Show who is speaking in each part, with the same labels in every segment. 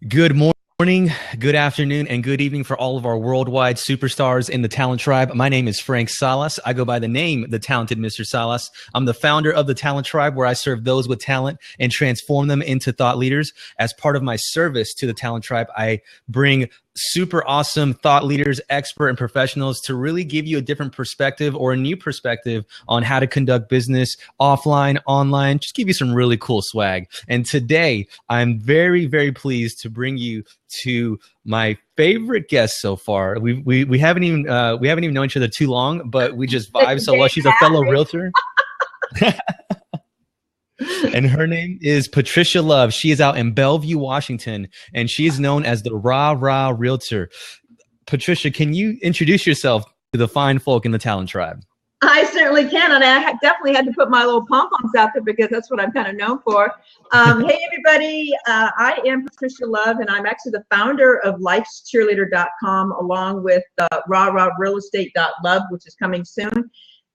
Speaker 1: Good morning, good afternoon, and good evening for all of our worldwide superstars in the Talent Tribe. My name is Frank Salas. I go by the name The Talented Mr. Salas. I'm the founder of the Talent Tribe, where I serve those with talent and transform them into thought leaders. As part of my service to the Talent Tribe, I bring super awesome thought leaders, expert and professionals to really give you a different perspective or a new perspective on how to conduct business offline, online, just give you some really cool swag. And today I'm very, very pleased to bring you to my favorite guest so far. We haven't even known each other too long, but we just vibe so well. She's a fellow realtor. And her name is Patricia Love. She is out in Bellevue, Washington, and she is known as the Rah Rah Realtor. Patricia, can you introduce yourself to the fine folk in the Talent Tribe?
Speaker 2: I certainly can, and I definitely had to put my little pom-poms out there because that's what I'm kind of known for. Hey, everybody. I am Patricia Love, and I'm actually the founder of lifescheerleader.com, along with rahrahrealestate.love, which is coming soon.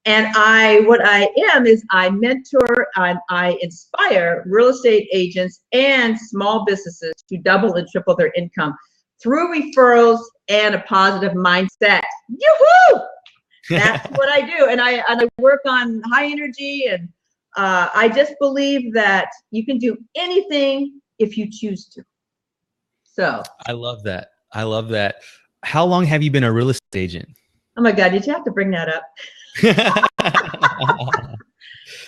Speaker 2: And what I am is I mentor and I inspire real estate agents and small businesses to double and triple their income through referrals and a positive mindset. Yoo-hoo! That's what I do. And I work on high energy, and I just believe that you can do anything if you choose to. So
Speaker 1: I love that. I love that. How long have you been a real estate agent?
Speaker 2: Oh my God, did you have to bring that up?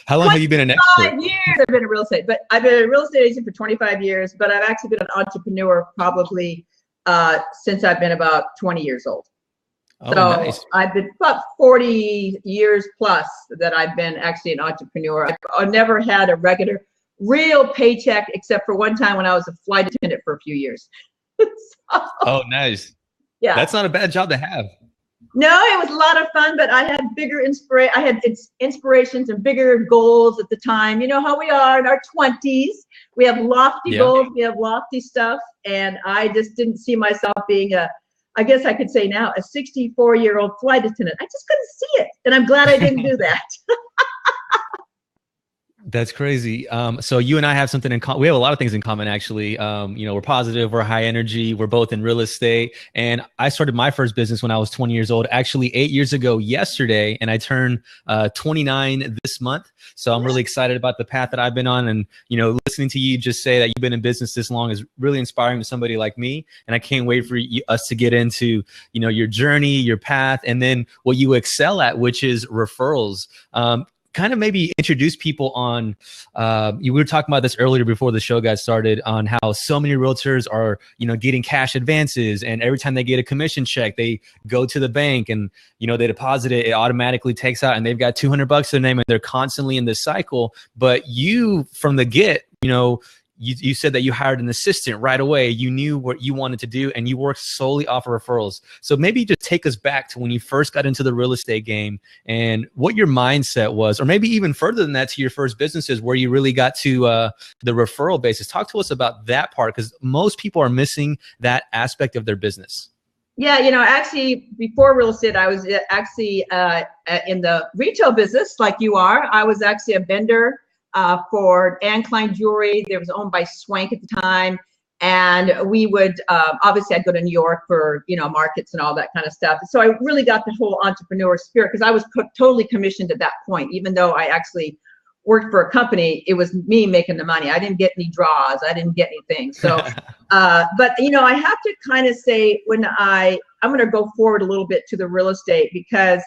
Speaker 1: How long have you been an expert?
Speaker 2: 25 years I've been a real estate, but I've been a real estate agent for 25 years, but I've actually been an entrepreneur probably since I've been about 20 years old.
Speaker 1: Oh,
Speaker 2: so
Speaker 1: nice.
Speaker 2: I've been about 40 years plus that I've been actually an entrepreneur. I've never had a regular, real paycheck except for one time when I was a flight attendant for a few years.
Speaker 1: Oh, nice.
Speaker 2: Yeah.
Speaker 1: That's not a bad job to have.
Speaker 2: No, it was a lot of fun, but I had inspirations and bigger goals at the time. You know how we are in our 20s. We have lofty goals, we have lofty stuff, and I just didn't see myself being I guess I could say now, a 64-year-old flight attendant. I just couldn't see it, and I'm glad I didn't do that.
Speaker 1: That's crazy. So you and I have something in common. We have a lot of things in common, actually. We're positive, we're high energy, we're both in real estate. And I started my first business when I was 20 years old, actually 8 years ago yesterday. And I turned 29 this month. So I'm really excited about the path that I've been on. And, listening to you just say that you've been in business this long is really inspiring to somebody like me. And I can't wait for us to get into, your journey, your path, and then what you excel at, which is referrals. Kind of maybe introduce people on, we were talking about this earlier before the show got started, on how so many realtors are, getting cash advances, and every time they get a commission check, they go to the bank and, they deposit it, it automatically takes out, and they've got $200 to their name, and they're constantly in this cycle. But you, from the get, you said that you hired an assistant right away. You knew what you wanted to do, and you worked solely off of referrals. So maybe just take us back to when you first got into the real estate game and what your mindset was, or maybe even further than that to your first businesses where you really got to the referral basis. Talk to us about that part, because most people are missing that aspect of their business.
Speaker 2: Yeah, actually, before real estate, I was actually in the retail business like you are. I was actually a vendor for Anne Klein Jewelry. It was owned by Swank at the time. And we would, obviously I'd go to New York for, markets and all that kind of stuff. So I really got the whole entrepreneur spirit, because I was totally commissioned at that point. Even though I actually worked for a company, it was me making the money. I didn't get any draws. I didn't get anything. So, but I have to kind of say, when I'm going to go forward a little bit to the real estate, because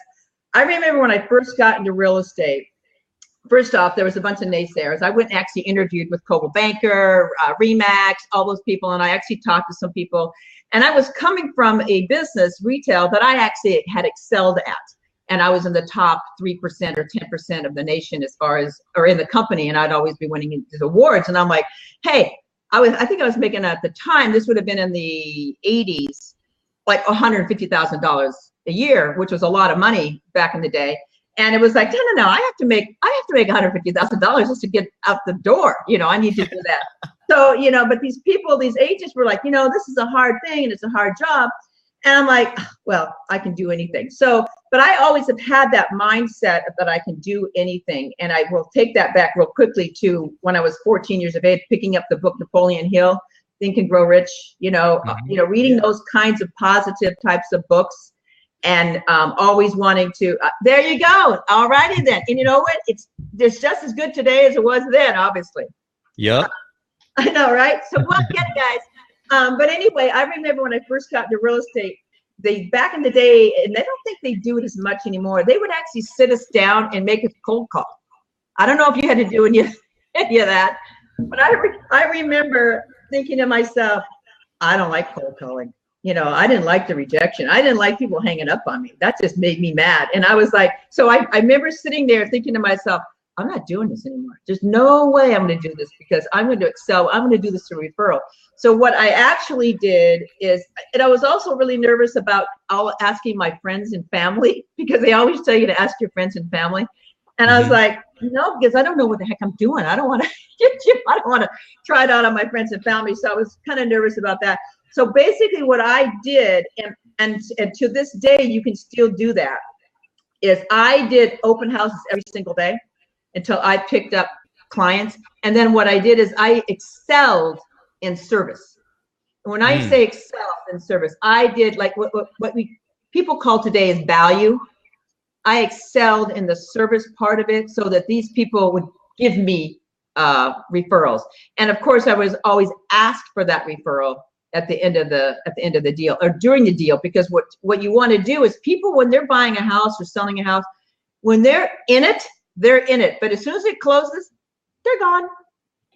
Speaker 2: I remember when I first got into real estate, first off, there was a bunch of naysayers. I went and actually interviewed with Coldwell Banker, Remax, all those people, and I actually talked to some people. And I was coming from a business, retail, that I actually had excelled at. And I was in the top 3% or 10% of the nation as far as, or in the company, and I'd always be winning these awards. And I'm like, hey, I think I was making at the time, this would have been in the 80s, like $150,000 a year, which was a lot of money back in the day. And it was like, no, I have to make $150,000 just to get out the door. I need to do that. So, but these people, these agents were like, this is a hard thing and it's a hard job. And I'm like, well, I can do anything. So, but I always have had that mindset that I can do anything. And I will take that back real quickly to when I was 14 years of age, picking up the book Napoleon Hill, Think and Grow Rich, reading
Speaker 1: Yeah.
Speaker 2: those kinds of positive types of books, and always wanting to, there you go. All righty then. And you know what? It's just as good today as it was then, obviously.
Speaker 1: Yep.
Speaker 2: I know, right? So well, get it, guys. But anyway, I remember when I first got into real estate, they back in the day, and I don't think they do it as much anymore. They would actually sit us down and make us cold call. I don't know if you had to do any of that, but I remember thinking to myself, I don't like cold calling. I didn't like the rejection. I didn't like people hanging up on me. That just made me mad. And I was like, so I remember sitting there thinking to myself, I'm not doing this anymore. There's no way I'm going to do this, because I'm going to excel. I'm going to do this through referral. So what I actually did is, and I was also really nervous about asking my friends and family, because they always tell you to ask your friends and family. And I was like, no, because I don't know what the heck I'm doing. I don't want to I don't want to try it out on my friends and family. So I was kind of nervous about that. So basically what I did, and to this day, you can still do that, is I did open houses every single day until I picked up clients. And then what I did is I excelled in service. And when I say excelled in service, I did like what people call today is value. I excelled in the service part of it, so that these people would give me referrals. And of course, I was always asked for that referral at the end of the deal, or during the deal, because what you want to do is, people, when they're buying a house or selling a house, when they're in it, they're in it. But as soon as it closes, they're gone.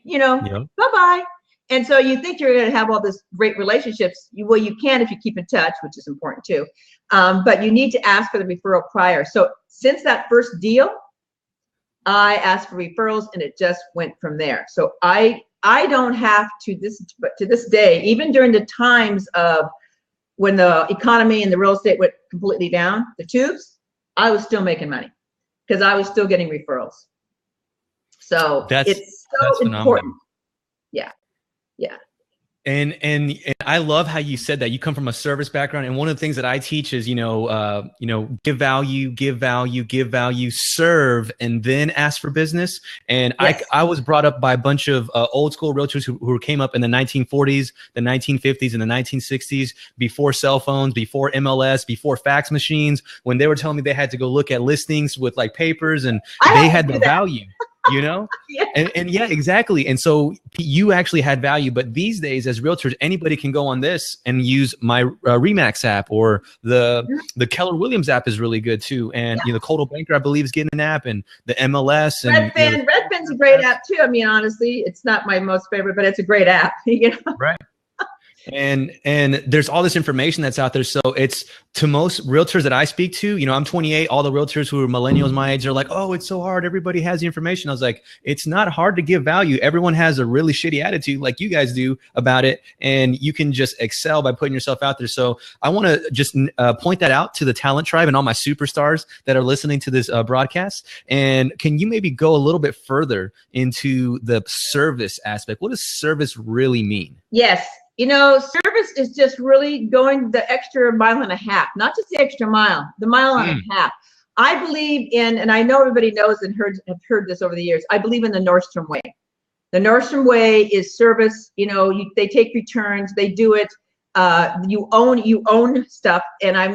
Speaker 2: Bye-bye. And so you think you're going to have all this great relationships. Well, you can if you keep in touch, which is important too. But you need to ask for the referral prior. So since that first deal, I asked for referrals, and it just went from there. So I don't have to this day, even during the times of when the economy and the real estate went completely down, the tubes, I was still making money, because I was still getting referrals. So it's so important. Yeah. Yeah.
Speaker 1: And I love how you said that you come from a service background. And one of the things that I teach is, give value, serve, and then ask for business. And yes. I was brought up by a bunch of old school realtors who came up in the 1940s, the 1950s, and the 1960s, before cell phones, before MLS, before fax machines, when they were telling me they had to go look at listings with like papers, and they had the value. Yeah. And yeah, exactly. And so you actually had value. But these days, as realtors, anybody can go on this and use my Remax app, or the Keller Williams app is really good too. And the Coldwell Banker, I believe, is getting an app, and the MLS. And
Speaker 2: Redfin's a great app too. I mean, honestly, it's not my most favorite, but it's a great app.
Speaker 1: Right. And there's all this information that's out there. So it's, to most realtors that I speak to, I'm 28, all the realtors who are millennials my age are like, oh, it's so hard. Everybody has the information. I was like, it's not hard to give value. Everyone has a really shitty attitude like you guys do about it. And you can just excel by putting yourself out there. So I want to just point that out to the talent tribe and all my superstars that are listening to this broadcast. And can you maybe go a little bit further into the service aspect? What does service really mean?
Speaker 2: Yes. Service is just really going the extra mile and a half, not just the extra mile, the mile and a half. I believe in, and I know everybody knows and have heard this over the years, I believe in the Nordstrom way. The Nordstrom way is service. They take returns, they do it. You own stuff. And I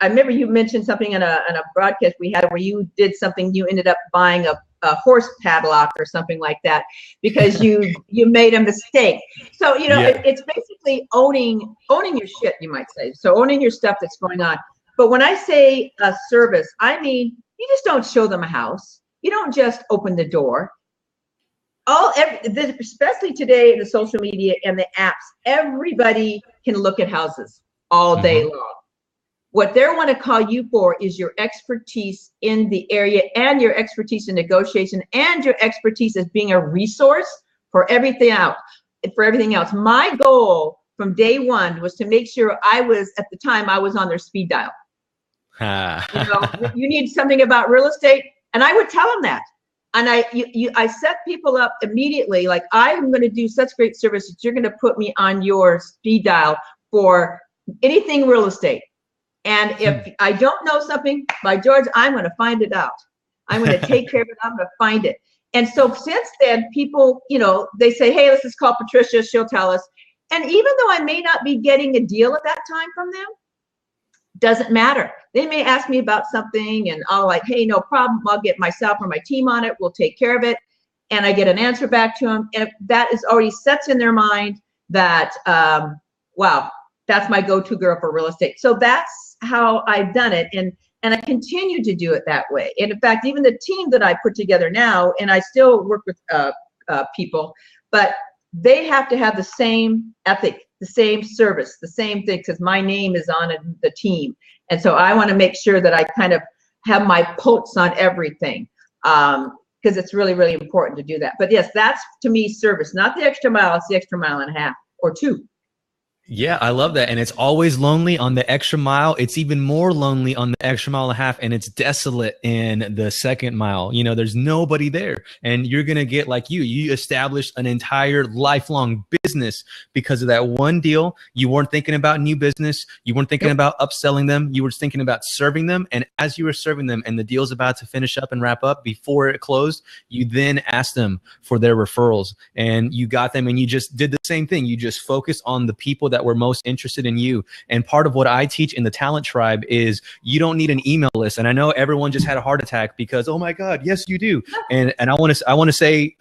Speaker 2: remember you mentioned something in a broadcast we had where you did something, you ended up buying a horse padlock or something like that because you made a mistake. So it's basically owning your shit, you might say. So owning your stuff that's going on. But when I say a service, I mean you just don't show them a house. You don't just open the door. Especially today in the social media and the apps, everybody can look at houses all day long. What they want to call you for is your expertise in the area, and your expertise in negotiation, and your expertise as being a resource for everything else. My goal from day one was to make sure at the time I was on their speed dial. You need something about real estate, and I would tell them that. And I set people up immediately, like, I'm going to do such great service that you're going to put me on your speed dial for anything real estate. And if I don't know something, by George, I'm going to find it out. I'm going to take care of it. I'm going to find it. And so since then, people, they say, hey, let's just call Patricia. She'll tell us. And even though I may not be getting a deal at that time from them, doesn't matter. They may ask me about something and I'll like, hey, no problem. I'll get myself or my team on it. We'll take care of it. And I get an answer back to them. And that is already sets in their mind that, wow, that's my go-to girl for real estate. So that's how I've done it. And I continue to do it that way. And in fact, even the team that I put together now, and I still work with people, but they have to have the same ethic, the same service, the same thing, because my name is on the team. And so I want to make sure that I kind of have my pulse on everything, because it's really, really important to do that. But yes, that's to me service, not the extra mile. It's the extra mile and a half or two.
Speaker 1: Yeah, I love that. And it's always lonely on the extra mile. It's even more lonely on the extra mile and a half, and it's desolate in the second mile. You know, there's nobody there, and you're going to get like you established an entire lifelong business because of that one deal. You weren't thinking about new business. You weren't thinking about upselling them. You were thinking about serving them. And as you were serving them and the deal's about to finish up and wrap up before it closed, you then asked them for their referrals and you got them, and you just did the same thing. You just focused on the people that were most interested in you. And part of what I teach in the Talent Tribe is you don't need an email list. And I know everyone just had a heart attack because, oh my God, yes, you do. And I want to say,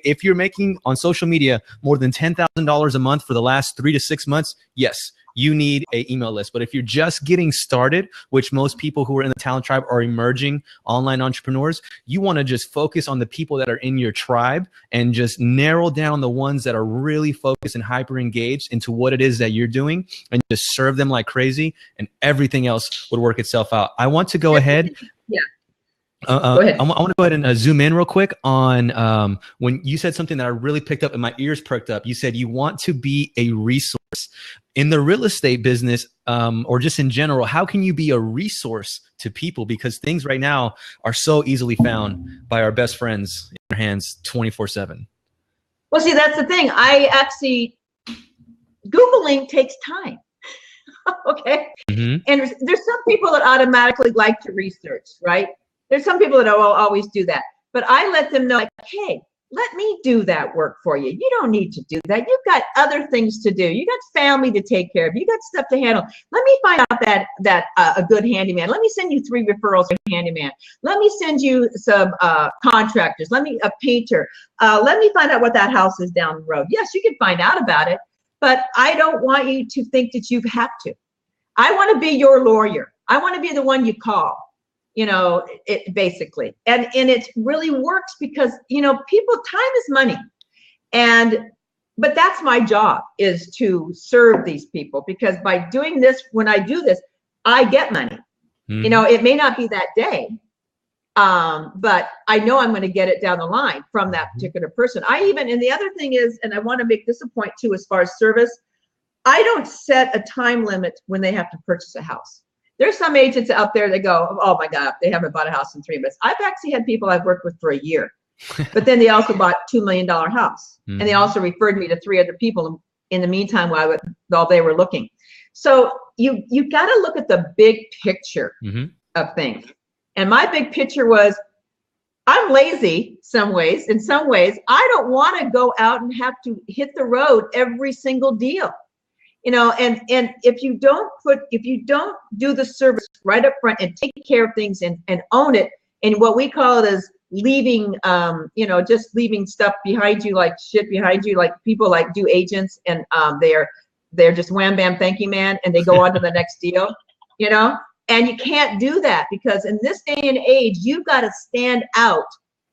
Speaker 1: if you're making on social media more than $10,000 a month for the last 3 to 6 months, yes, you need an email list. But if you're just getting started, which most people who are in the Talent Tribe are emerging online entrepreneurs, you want to just focus on the people that are in your tribe and just narrow down the ones that are really focused and hyper engaged into what it is that you're doing, and just serve them like crazy, and everything else would work itself out. I want to go ahead.
Speaker 2: Yeah.
Speaker 1: Go ahead. I want to go ahead and zoom in real quick on when you said something that I really picked up and my ears perked up. You said you want to be a resource. In the real estate business, or just in general, how can you be a resource to people? Because things right now are so easily found by our best friends in their hands 24/7.
Speaker 2: Well, see, that's the thing. I actually, Googling takes time. Okay. Mm-hmm. And there's some people that automatically like to research, right? There's some people that will always do that. But I let them know, like, hey, let me do that work for you. You don't need to do that. You've got other things to do. You got family to take care of. You got stuff to handle. Let me find out that a good handyman. Let me send you 3 referrals for a handyman. Let me send you some contractors. Let me a painter. Let me find out what that house is down the road. Yes, you can find out about it, but I don't want you to think that you have to. I want to be your lawyer. I want to be the one you call. You know, it basically, and it really works because, you know, people, time is money. But that's my job, is to serve these people, because by doing this, when I do this, I get money. You know, it may not be that day, but I know I'm going to get it down the line from that particular person. And the other thing is, and I want to make this a point too, as far as service, I don't set a time limit when they have to purchase a house. There's some agents out there that go, oh my God, they haven't bought a house in 3 months. I've actually had people I've worked with for a year, but then they also bought a $2 million house. And they also referred me to 3 other people in the meantime while they were looking. So you got to look at the big picture of things. And my big picture was, I'm lazy some ways. In some ways, I don't want to go out and have to hit the road every single deal. You know, and if you don't do the service right up front and take care of things and own it, and what we call it is leaving, you know, just leaving stuff behind you, like shit behind you, like people like do agents, and they're just wham bam thank you man, and they go on to the next deal, you know. And you can't do that, because in this day and age, you've got to stand out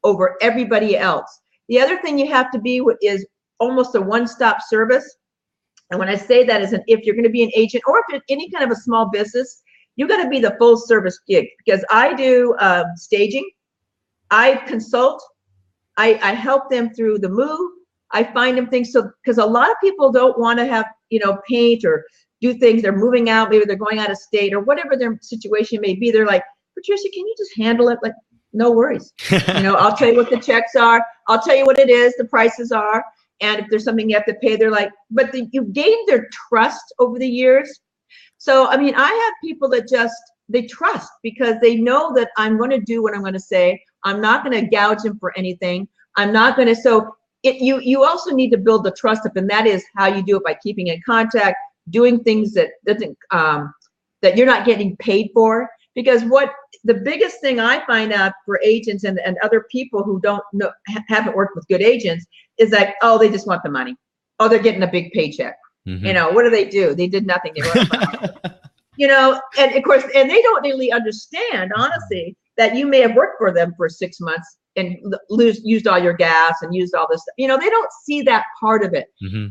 Speaker 2: over everybody else. The other thing you have to be is almost a one-stop service. And when I say that is, if you're going to be an agent, or if it's any kind of a small business, you got to be the full service gig, because I do staging, I consult, I help them through the move, I find them things. So, because a lot of people don't want to have, you know, paint or do things. They're moving out, maybe they're going out of state, or whatever their situation may be. They're like, Patricia, can you just handle it? Like, no worries. You know, I'll tell you what the checks are. I'll tell you what it is, the prices are. And if there's something you have to pay, they're like, but you've gained their trust over the years. So, I mean, I have people that they trust, because they know that I'm going to do what I'm going to say. I'm not going to gouge them for anything. I'm not going to. So you also need to build the trust up, and that is how you do it, by keeping in contact, doing things that that you're not getting paid for. Because what the biggest thing I find out for agents and other people who don't know, haven't worked with good agents, is like, oh, they just want the money. Oh, they're getting a big paycheck. You know, what do? They did nothing. They were, you know, and of course, and they don't really understand, honestly, that you may have worked for them for 6 months and used all your gas and used all this. You know, they don't see that part of it.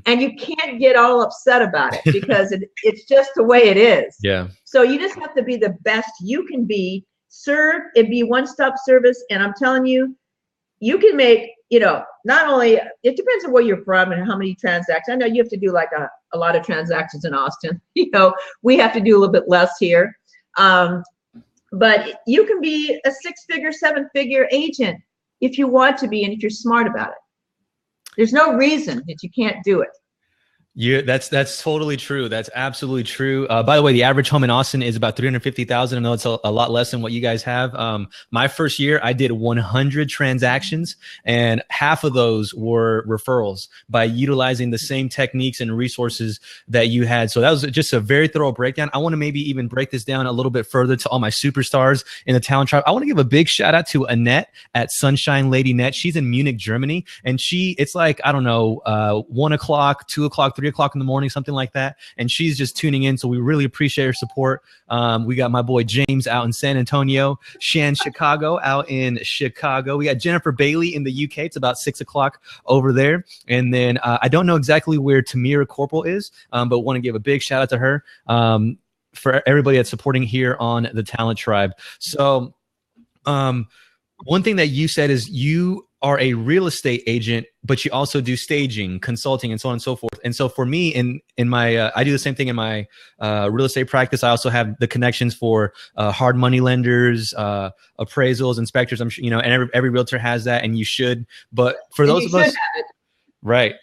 Speaker 2: And you can't get all upset about it because it's just the way it is.
Speaker 1: Yeah.
Speaker 2: So you just have to be the best you can be, serve and be one-stop service. And I'm telling you, you can make, you know, not only, it depends on where you're from and how many transactions. I know you have to do like a lot of transactions in Austin. You know, we have to do a little bit less here. But you can be a 6-figure, 7-figure agent if you want to be, and if you're smart about it. There's no reason that you can't do it.
Speaker 1: Yeah, that's totally true. That's absolutely true. By the way, the average home in Austin is about 350,000. I know it's a lot less than what you guys have. My first year, I did 100 transactions, and half of those were referrals by utilizing the same techniques and resources that you had. So that was just a very thorough breakdown. I want to maybe even break this down a little bit further to all my superstars in the talent tribe. I want to give a big shout out to Annette at Sunshine Lady Net. She's in Munich, Germany, and it's like, I don't know, 1 o'clock, 2 o'clock, 3 o'clock in the morning, something like that. And she's just tuning in. So we really appreciate her support. We got my boy James out in San Antonio, Shan Chicago out in Chicago. We got Jennifer Bailey in the UK. It's about 6 o'clock over there. And then I don't know exactly where Tamira Corporal is, but want to give a big shout out to her for everybody that's supporting here on the Talent Tribe. So one thing that you said is you are a real estate agent, but you also do staging, consulting, and so on and so forth. And so for me, in my, I do the same thing in my real estate practice. I also have the connections for hard money lenders, appraisals, inspectors. I'm sure, you know, and every realtor has that, and you should. But for those of us, right.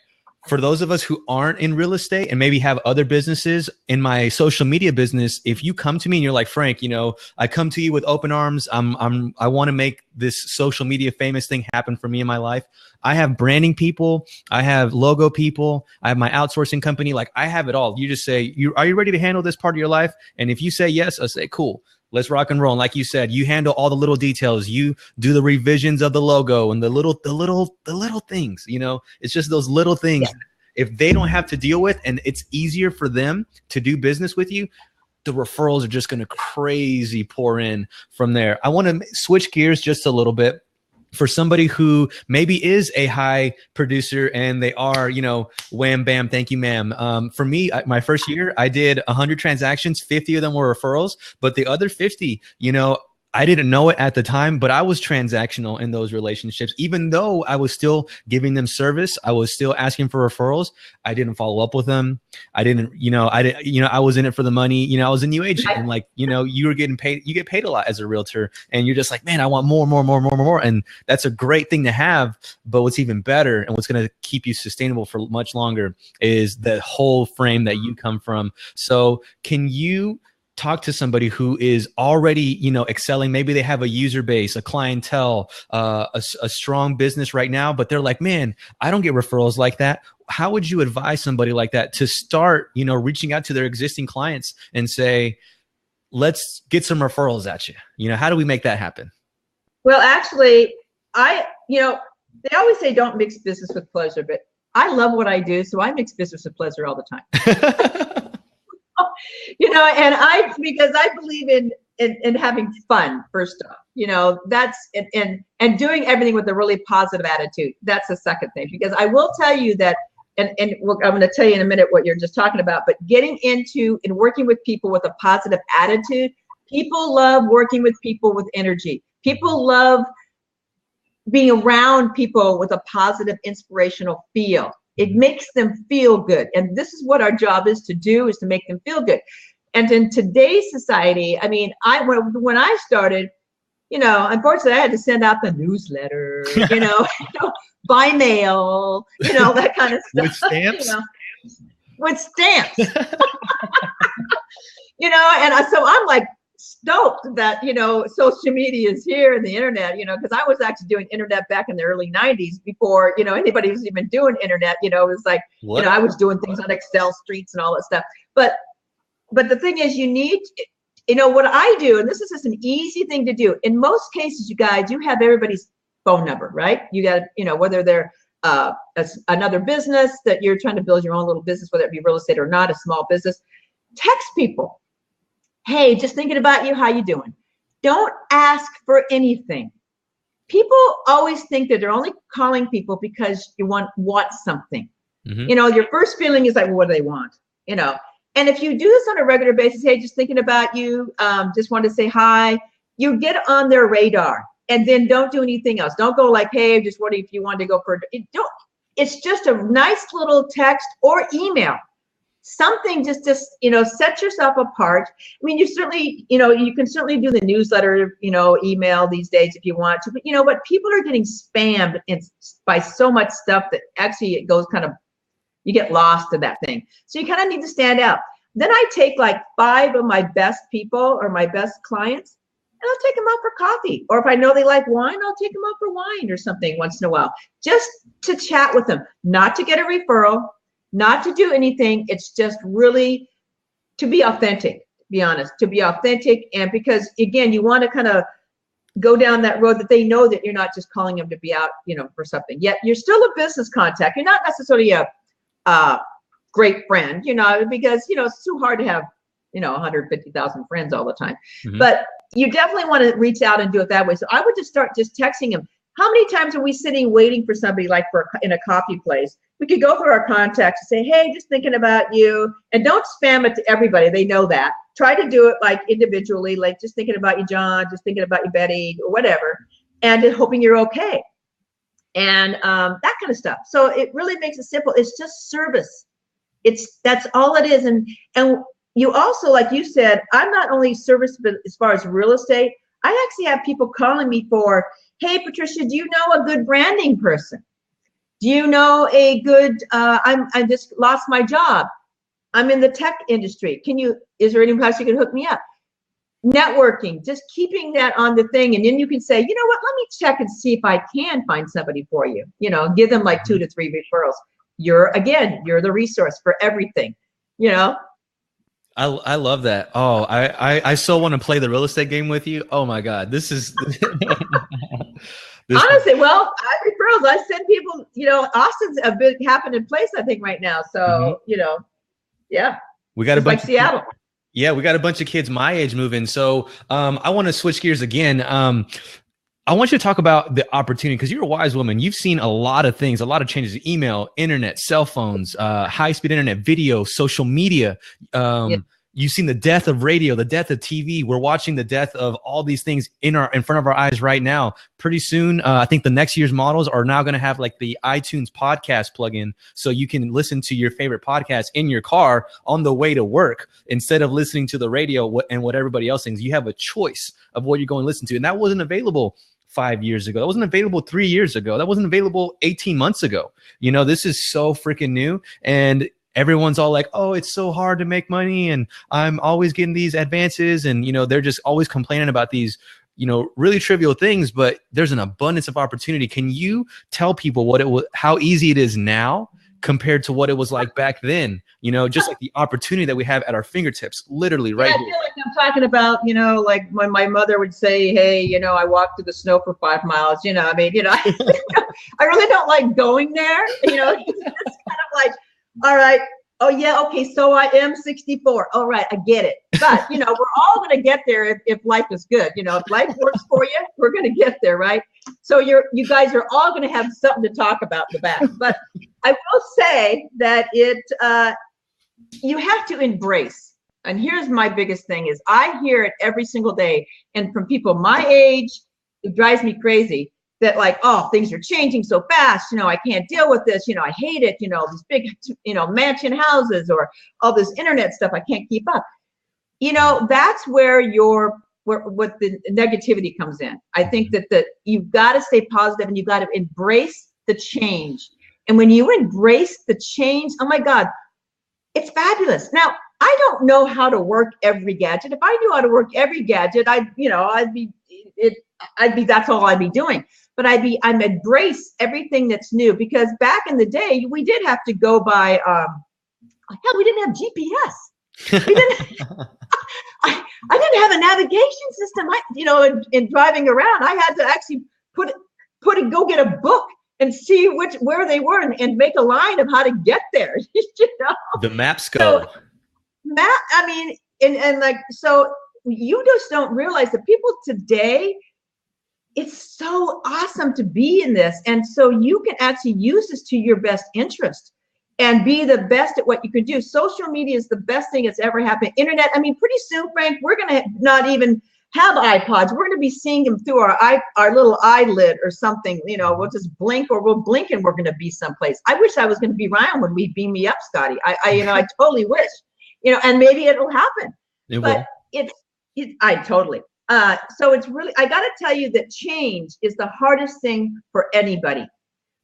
Speaker 1: For those of us who aren't in real estate and maybe have other businesses, in my social media business, if you come to me and you're like, Frank, you know, I come to you with open arms. I want to make this social media famous thing happen for me in my life. I have branding people. I have logo people. I have my outsourcing company. Like, I have it all. You just say, are you ready to handle this part of your life? And if you say yes, I say, cool. Let's rock and roll. And like you said, you handle all the little details. You do the revisions of the logo and the little things, you know, it's just those little things. Yeah. If they don't have to deal with, and it's easier for them to do business with you, the referrals are just going to crazy pour in from there. I want to switch gears just a little bit. For somebody who maybe is a high producer and they are, you know, wham, bam, thank you, ma'am. For me, my first year, I did 100 transactions, 50 of them were referrals, but the other 50, you know, I didn't know it at the time, but I was transactional in those relationships. Even though I was still giving them service, I was still asking for referrals. I didn't follow up with them. I was in it for the money. You know, I was a new agent, and like, you know, you were getting paid. You get paid a lot as a realtor, and you're just like, man, I want more. And that's a great thing to have. But what's even better, and what's going to keep you sustainable for much longer, is the whole frame that you come from. So can you talk to somebody who is already, you know, excelling? Maybe they have a user base, a clientele, a strong business right now, but they're like, man, I don't get referrals like that. How would you advise somebody like that to start, you know, reaching out to their existing clients and say, let's get some referrals at you? You know, how do we make that happen?
Speaker 2: Well, actually, you know, they always say don't mix business with pleasure, but I love what I do, so I mix business with pleasure all the time. You know, and because I believe in having fun, first off, you know, that's, and doing everything with a really positive attitude. That's the second thing, because I will tell you that, and I'm going to tell you in a minute what you're just talking about, but getting into and working with people with a positive attitude, people love working with people with energy. People love being around people with a positive, inspirational feel. It makes them feel good. And this is what our job is to do, is to make them feel good. And in today's society, I mean, when I started, you know, unfortunately, I had to send out the newsletter, you know, by mail, you know, that kind of stuff.
Speaker 1: With stamps?
Speaker 2: You know, with stamps. You know, and so I'm like, stoked that, you know, social media is here and the internet, you know, because I was actually doing internet back in the early 90s before, you know, anybody was even doing internet. You know, it was like,
Speaker 1: What?
Speaker 2: you know, I was doing things on Excel streets and all that stuff. But the thing is, you need, you know, what I do, and this is just an easy thing to do. In most cases, you guys, you have everybody's phone number, right? You got, you know, whether they're another business that you're trying to build your own little business, whether it be real estate or not, a small business, text people. Hey, just thinking about you, how you doing? Don't ask for anything. People always think that they're only calling people because you want something.
Speaker 1: Mm-hmm.
Speaker 2: You know, your first feeling is like, well, what do they want? You know, and if you do this on a regular basis, hey, just thinking about you, just wanted to say hi, you get on their radar, and then don't do anything else. Don't go like, hey, just wondering if you want to go for it. It's just a nice little text or email. Something just, you know, set yourself apart. I mean, you certainly, you know, you can certainly do the newsletter, you know, email these days if you want to, but you know what, people are getting spammed by so much stuff that actually it goes kind of, you get lost in that thing. So you kind of need to stand out. Then I take like 5 of my best people or my best clients, and I'll take them out for coffee. Or if I know they like wine, I'll take them out for wine or something once in a while, just to chat with them, not to get a referral, not to do anything. It's just really to be authentic, to be honest, to be authentic. And because again, you want to kind of go down that road that they know that you're not just calling them to be out, you know, for something. Yet you're still a business contact. You're not necessarily a great friend, you know, because, you know, it's too hard to have, you know, 150,000 friends all the time. Mm-hmm. But you definitely want to reach out and do it that way. So I would just start just texting them. How many times are we sitting waiting for somebody like in a coffee place? We could go through our contacts and say, hey, just thinking about you. And don't spam it to everybody. They know that. Try to do it like individually, like just thinking about you, John, just thinking about you, Betty, or whatever. And just hoping you're okay. And that kind of stuff. So it really makes it simple. It's just service. That's all it is. And you also, like you said, I'm not only service, but as far as real estate, I actually have people calling me for, hey, Patricia, do you know a good branding person? Do you know a good, I just lost my job. I'm in the tech industry. Is there any place you can hook me up? Networking, just keeping that on the thing. And then you can say, you know what, let me check and see if I can find somebody for you. You know, give them like 2 to 3 referrals. You're the resource for everything, you know?
Speaker 1: I love that. Oh, I so want to play the real estate game with you. Oh my God, this is
Speaker 2: honestly. Well, referrals. I send people. You know, Austin's a big happening place, I think, right now. So you know, yeah,
Speaker 1: we got a bunch
Speaker 2: like Seattle.
Speaker 1: Yeah, we got a bunch of kids my age moving. So I want to switch gears again. I want you to talk about the opportunity, because you're a wise woman. You've seen a lot of things, a lot of changes: email, internet, cell phones, high-speed internet, video, social media. Yeah. You've seen the death of radio, the death of TV. We're watching the death of all these things in front of our eyes right now. Pretty soon, I think the next year's models are now going to have like the iTunes podcast plugin, so you can listen to your favorite podcast in your car on the way to work instead of listening to the radio and what everybody else thinks. You have a choice of what you're going to listen to, and that wasn't available 5 years ago. That wasn't available 3 years ago. That wasn't available 18 months ago. You know, this is so freaking new, and everyone's all like, oh, it's so hard to make money, and I'm always getting these advances, and you know, they're just always complaining about these, you know, really trivial things, but there's an abundance of opportunity. Can you tell people how easy it is now compared to what it was like back then? You know, just like the opportunity that we have at our fingertips, literally right here.
Speaker 2: I feel like I'm talking about, you know, like when my mother would say, hey, you know, I walked through the snow for 5 miles, you know, I mean, you know, I really don't like going there, you know, it's kind of like, all right. Oh yeah. Okay. So I am 64. All right. I get it. But you know, we're all going to get there if life is good. You know, if life works for you, we're going to get there, right? So you guys are all going to have something to talk about in the back. But I will say that you have to embrace. And here's my biggest thing is I hear it every single day, and from people my age, it drives me crazy. That like, oh, things are changing so fast, you know, I can't deal with this, you know, I hate it, you know, these big, you know, mansion houses or all this internet stuff, I can't keep up. You know, that's where what the negativity comes in. I think that you've got to stay positive and you've got to embrace the change. And when you embrace the change, oh my God, it's fabulous. Now, I don't know how to work every gadget. If I knew how to work every gadget, that's all I'd be doing. But I'm embrace everything that's new, because back in the day, we did have to go by, hell, we didn't have GPS. We didn't, I didn't have a navigation system. In driving around, I had to actually go get a book and see where they were and make a line of how to get there.
Speaker 1: The maps go.
Speaker 2: So, so you just don't realize that people today, it's so awesome to be in this. And so you can actually use this to your best interest and be the best at what you can do. Social media is the best thing that's ever happened. Internet, pretty soon, Frank, we're going to not even have iPods. We're going to be seeing them through our little eyelid or something. We'll just blink, or we'll blink and we're going to be someplace. I wish I was going to be around when we beam me up, Scotty. I totally wish, and maybe it'll happen. I totally. So it's really, I got to tell you that change is the hardest thing for anybody,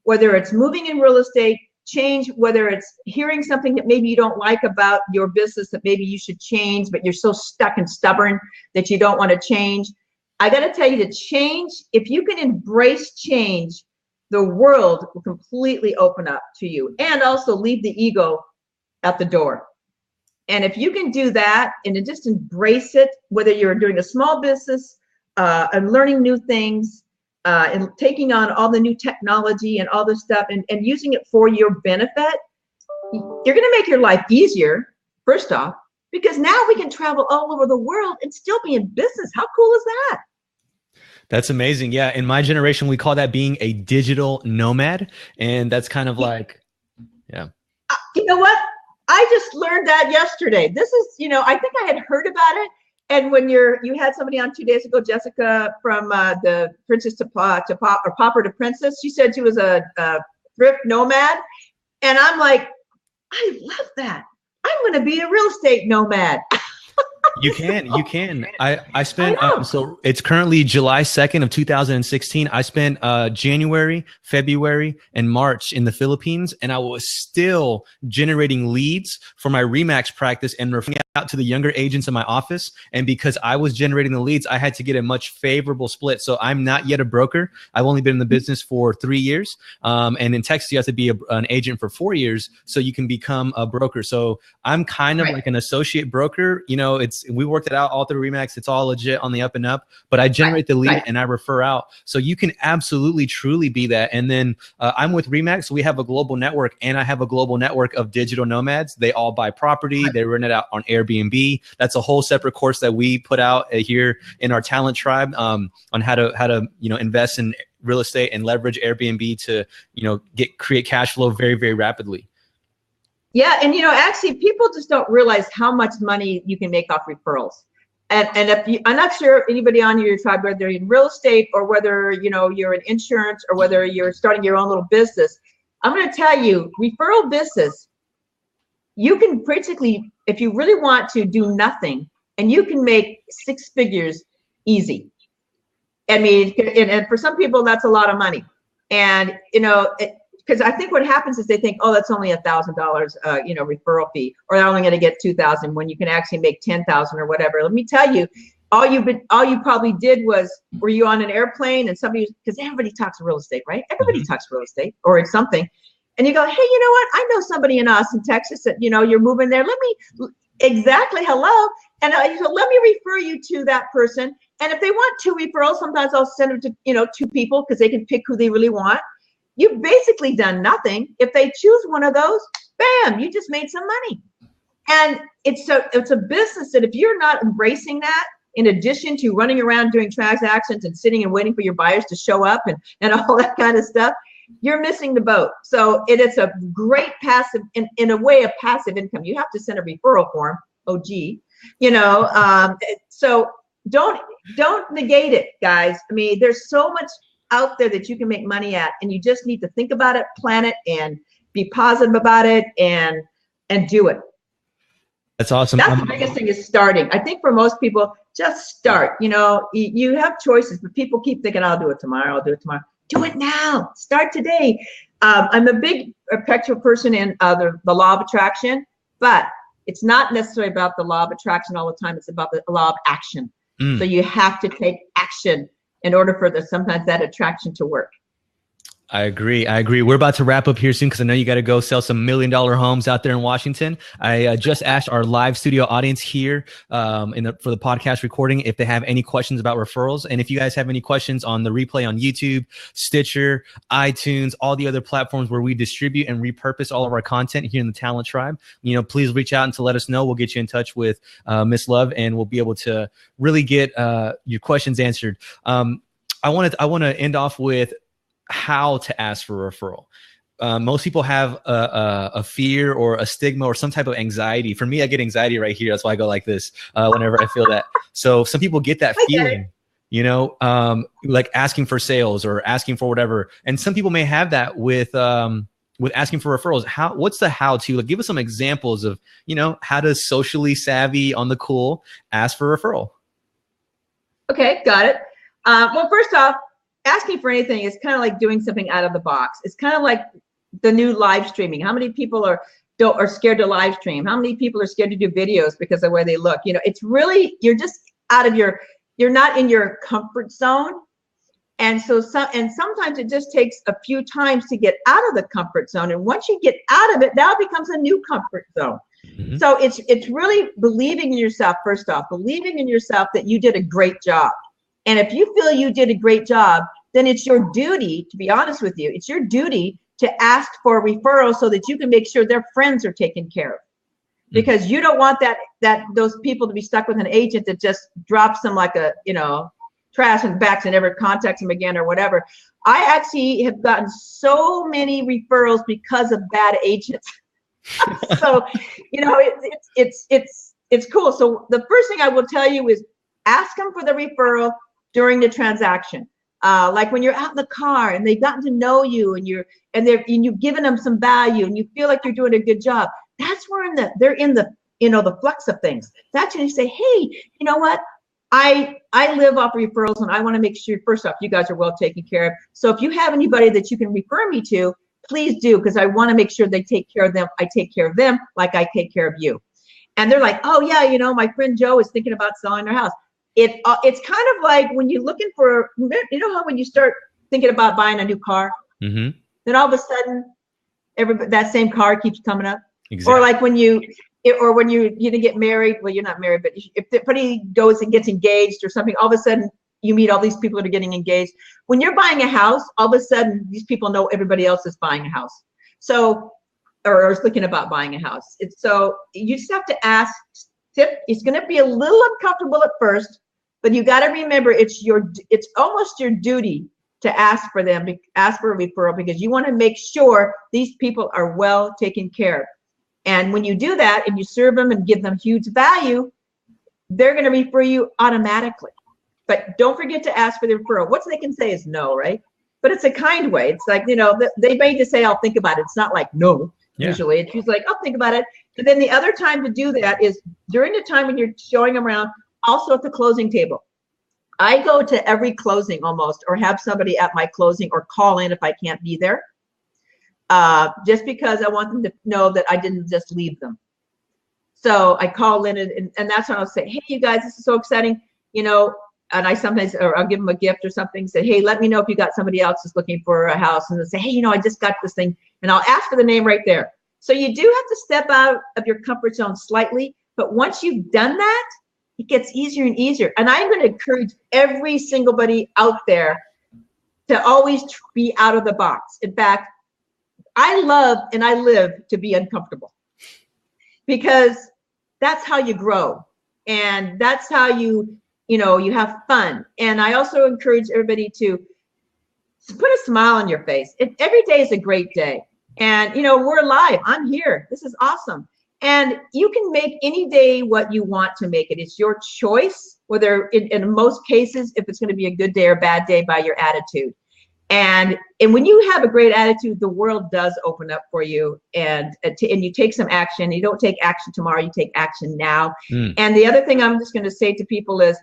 Speaker 2: whether it's moving in real estate, change, whether it's hearing something that maybe you don't like about your business that maybe you should change, but you're so stuck and stubborn that you don't want to change. I got to tell you that change, if you can embrace change, the world will completely open up to you, and also leave the ego at the door. And if you can do that and just embrace it, whether you're doing a small business and learning new things and taking on all the new technology and all this stuff and using it for your benefit, you're going to make your life easier, first off, because now we can travel all over the world and still be in business. How cool is that?
Speaker 1: That's amazing. Yeah. In my generation, we call that being a digital nomad. And that's kind of like, yeah.
Speaker 2: You know what? I just learned that yesterday. This is, I think I had heard about it. And when you had somebody on 2 days ago, Jessica from the Princess to Pauper to Princess, she said she was a thrift nomad. And I'm like, I love that. I'm going to be a real estate nomad.
Speaker 1: You can. I spent, so it's currently July 2nd of 2016. I spent January, February, and March in the Philippines, and I was still generating leads for my RE/MAX practice and referring out to the younger agents in my office. And because I was generating the leads, I had to get a much favorable split. So I'm not yet a broker. I've only been in the business for 3 years. And in Texas, you have to be an agent for 4 years so you can become a broker. So I'm kind of like an associate broker. We worked it out all through RE/MAX. It's all legit on the up and up, but I generate the lead and I refer out. So you can absolutely, truly be that. And then I'm with RE/MAX. We have a global network, and I have a global network of digital nomads. They all buy property. They rent it out on Airbnb. That's a whole separate course that we put out here in our talent tribe on how to invest in real estate and leverage Airbnb to create cash flow very, very rapidly.
Speaker 2: Yeah, and actually, people just don't realize how much money you can make off referrals. And I'm not sure anybody on your tribe, whether you're in real estate or whether you're in insurance or whether you're starting your own little business. I'm going to tell you, referral business, you can basically, if you really want to, do nothing, and you can make 6 figures easy. And for some people, that's a lot of money. And because I think what happens is they think, oh, that's only $1,000, referral fee, or they're only going to get $2,000 when you can actually make $10,000 or whatever. Let me tell you, all you probably did was, were you on an airplane and because everybody talks real estate, right? Everybody talks real estate or it's something, and you go, hey, you know what? I know somebody in Austin, Texas that you're moving there. Hello, and so let me refer you to that person. And if they want 2 referrals, sometimes I'll send them to 2 people because they can pick who they really want. You've basically done nothing. If they choose one of those, bam, you just made some money. And it's a business that if you're not embracing that, in addition to running around doing transactions and sitting and waiting for your buyers to show up and all that kind of stuff, you're missing the boat. So it's a great passive, in a way, a passive income. You have to send a referral form. Oh, gee, so don't negate it, guys. There's so much out there that you can make money at, and you just need to think about it, plan it, and be positive about it, and do it.
Speaker 1: That's awesome.
Speaker 2: That's the biggest thing, is starting. I think for most people, just start. You have choices, but people keep thinking, I'll do it tomorrow. Do it now. Start today. I'm a big perpetual person in the law of attraction, but It's not necessarily about the law of attraction all the time. It's about the law of action. So you have to take action in order for sometimes that attraction to work.
Speaker 1: I agree. We're about to wrap up here soon because I know you got to go sell some $1 million homes out there in Washington. I just asked our live studio audience here for the podcast recording if they have any questions about referrals. And if you guys have any questions on the replay on YouTube, Stitcher, iTunes, all the other platforms where we distribute and repurpose all of our content here in the Talent Tribe, please reach out and to let us know. We'll get you in touch with Miss Love, and we'll be able to really get your questions answered. I want to end off with how to ask for a referral. Most people have a fear or a stigma or some type of anxiety. For me, I get anxiety right here. That's why I go like this whenever I feel that. So some people get that feeling, like asking for sales or asking for whatever. And some people may have that with asking for referrals. What's the how-to? Like, give us some examples of, how to socially savvy on the cool ask for a referral.
Speaker 2: Okay, got it. Well, first off, asking for anything is kind of like doing something out of the box. It's kind of like the new live streaming. How many people are scared to live stream? How many people are scared to do videos because of the way they look? It's really, you're just you're not in your comfort zone. And sometimes it just takes a few times to get out of the comfort zone. And once you get out of it, now it becomes a new comfort zone. Mm-hmm. So it's really believing in yourself. First off, believing in yourself that you did a great job. And if you feel you did a great job, then it's your duty, to be honest with you, it's your duty to ask for referrals so that you can make sure their friends are taken care of. Because you don't want those people to be stuck with an agent that just drops them like a, trash and backs and never contacts them again or whatever. I actually have gotten so many referrals because of bad agents. So, it's cool. So the first thing I will tell you is ask them for the referral during the transaction. Like when you're out in the car and they've gotten to know you and you've given them some value and you feel like you're doing a good job. That's where they're in the flux of things. That's when you say, hey, you know what? I live off referrals and I want to make sure, first off, you guys are well taken care of. So if you have anybody that you can refer me to, please do, because I want to make sure they take care of them. I take care of them like I take care of you. And they're like, oh yeah, my friend Joe is thinking about selling their house. It's kind of like when you're looking for, how when you start thinking about buying a new car, then all of a sudden, that same car keeps coming up. Exactly. Or like when you get married. Well, you're not married, but if somebody goes and gets engaged or something, all of a sudden you meet all these people that are getting engaged. When you're buying a house, all of a sudden these people know everybody else is buying a house. So, or is thinking about buying a house. So you just have to ask. It's going to be a little uncomfortable at first, but you got to remember it's almost your duty to ask for a referral, because you want to make sure these people are well taken care of. And when you do that and you serve them and give them huge value, they're going to refer you automatically. But don't forget to ask for the referral. What they can say is no, right? But it's a kind way. It's like, they may just say, I'll think about it. It's not like no. Yeah. Usually it's just like, I'll think about it. And then the other time to do that is during the time when you're showing them around, also at the closing table. I go to every closing almost, or have somebody at my closing, or call in if I can't be there. Just because I want them to know that I didn't just leave them. So I call in and that's when I'll say, hey, you guys, this is so exciting. And I sometimes, or I'll give them a gift or something, say, hey, let me know if you got somebody else that's looking for a house. And they'll say, hey, I just got this thing. And I'll ask for the name right there. So you do have to step out of your comfort zone slightly. But once you've done that, it gets easier and easier. And I'm going to encourage every single buddy out there to always be out of the box. In fact, I love and I live to be uncomfortable, because that's how you grow. And that's how you have fun. And I also encourage everybody to put a smile on your face. Every day is a great day. And, we're alive. I'm here. This is awesome. And you can make any day what you want to make it. It's your choice, whether in most cases, if it's going to be a good day or bad day, by your attitude. And when you have a great attitude, the world does open up for you, and you take some action. You don't take action tomorrow, you take action now. And the other thing I'm just going to say to people is,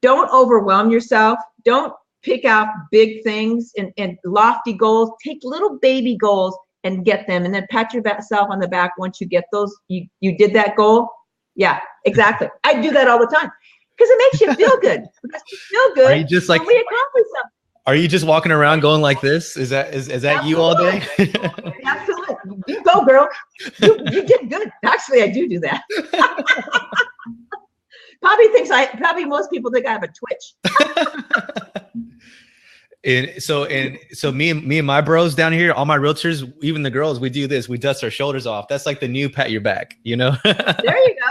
Speaker 2: don't overwhelm yourself. Don't pick out big things and lofty goals. Take little baby goals and get them, and then pat yourself on the back once you get those. You did that goal. Yeah, exactly. I do that all the time because it makes you feel good. Because you feel good.
Speaker 1: Are you just like,
Speaker 2: we accomplish something.
Speaker 1: Are you just walking around going like this? Is that you all day?
Speaker 2: Absolutely. You go, girl. You did good. Actually, I do that. Probably most people think I have a twitch.
Speaker 1: And so me and my bros down here, all my realtors, even the girls, we do this. We dust our shoulders off. That's like the new pat your back, you know?
Speaker 2: There you go.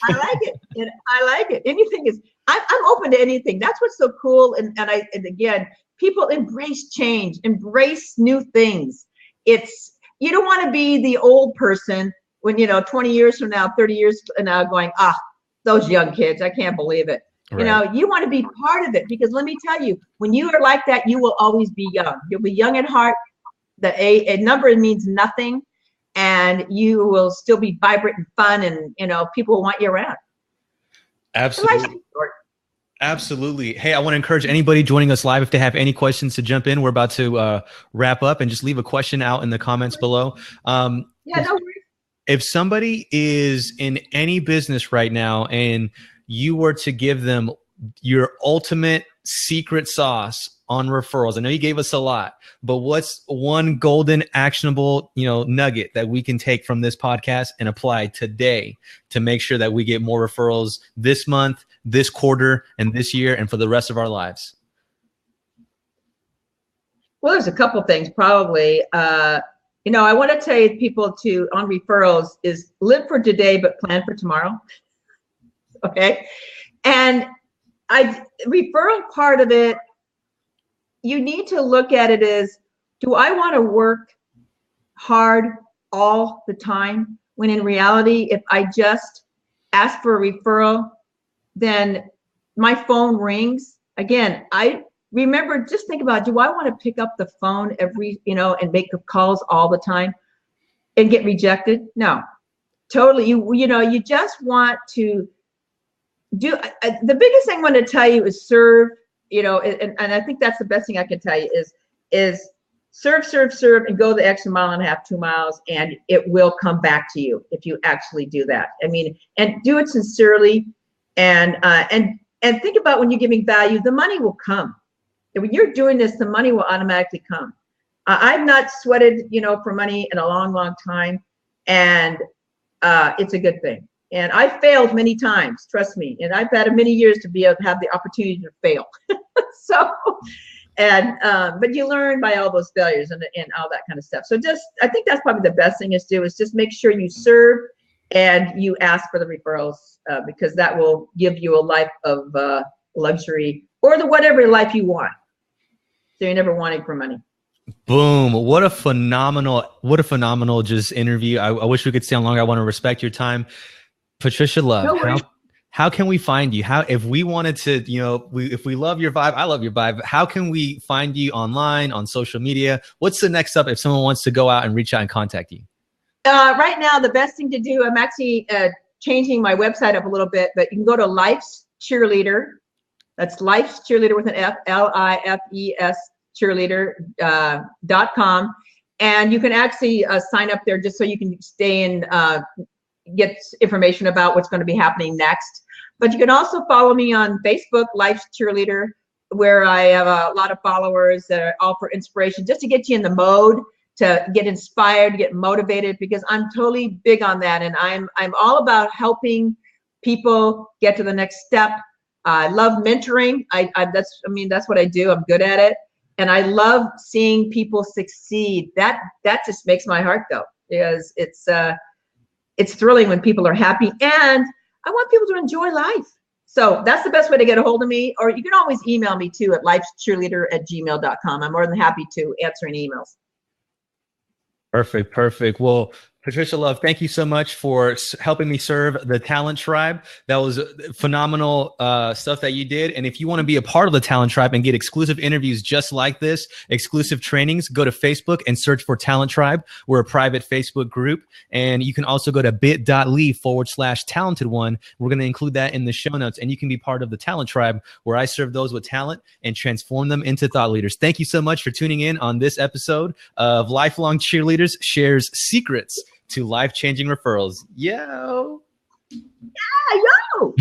Speaker 2: I like it. And I like it. Anything is, I'm open to anything. That's what's so cool. And again, people embrace change, embrace new things. You don't want to be the old person when, 20 years from now, 30 years from now going, those young kids, I can't believe it. Right. You want to be part of it, because let me tell you, when you are like that, you will always be young. You'll be young at heart. A number means nothing, and you will still be vibrant and fun, and people will want you around.
Speaker 1: Absolutely. Absolutely. Hey, I want to encourage anybody joining us live, if they have any questions, to jump in. We're about to wrap up, and just leave a question out in the comments below.
Speaker 2: Yeah, no worries.
Speaker 1: If somebody is in any business right now and you were to give them your ultimate secret sauce on referrals, I know you gave us a lot, but what's one golden actionable, nugget that we can take from this podcast and apply today to make sure that we get more referrals this month, this quarter, and this year, and for the rest of our lives?
Speaker 2: Well, there's a couple things probably. I want to tell people on referrals is live for today, but plan for tomorrow. Okay. And referral part of it, you need to look at it as, do I want to work hard all the time? When in reality, if I just ask for a referral, then my phone rings. Again, I remember, just think about, do I want to pick up the phone and make calls all the time and get rejected? No, totally. You just want to do, the biggest thing I want to tell you is serve, and I think that's the best thing I can tell you is serve, and go the extra mile and a half, 2 miles, and it will come back to you if you actually do that. I mean, and do it sincerely, and think about, when you're giving value, the money will come. And when you're doing this, the money will automatically come. I've not sweated, for money in a long, long time, and it's a good thing. And I failed many times, trust me. And I've had many years to be able to have the opportunity to fail. But you learn by all those failures and all that kind of stuff. So I think that's probably the best thing is just make sure you serve and you ask for the referrals, because that will give you a life of luxury, or whatever life you want. So you're never wanting for money.
Speaker 1: Boom. What a phenomenal just interview. I wish we could stay on longer. I want to respect your time. Patricia Love,
Speaker 2: no
Speaker 1: how can we find you? If we wanted to, if we love your vibe, I love your vibe. How can we find you online, on social media? What's the next step if someone wants to go out and reach out and contact you?
Speaker 2: Right now, the best thing to do, I'm actually changing my website up a little bit, but you can go to Life's Cheerleader. That's Life's Cheerleader with an F, LIFES cheerleader.com. And you can actually sign up there just so you can stay and get information about what's going to be happening next. But you can also follow me on Facebook, Life's Cheerleader, where I have a lot of followers that are all for inspiration, just to get you in the mode, to get inspired, to get motivated, because I'm totally big on that. And I'm all about helping people get to the next step. I love mentoring. That's what I do. I'm good at it. And I love seeing people succeed. That just makes my heart go, because it's thrilling when people are happy, and I want people to enjoy life. So that's the best way to get a hold of me. Or you can always email me too at lifescheerleader@gmail.com. I'm more than happy to answer any emails.
Speaker 1: Perfect. Well, Patricia Love, thank you so much for helping me serve the Talent Tribe. That was phenomenal stuff that you did. And if you want to be a part of the Talent Tribe and get exclusive interviews just like this, exclusive trainings, go to Facebook and search for Talent Tribe. We're a private Facebook group. And you can also go to bit.ly/talented one. We're going to include that in the show notes. And you can be part of the Talent Tribe, where I serve those with talent and transform them into thought leaders. Thank you so much for tuning in on this episode of Lifelong Cheerleaders Shares Secrets to Life-Changing Referrals. Yo!
Speaker 2: Yeah, yo!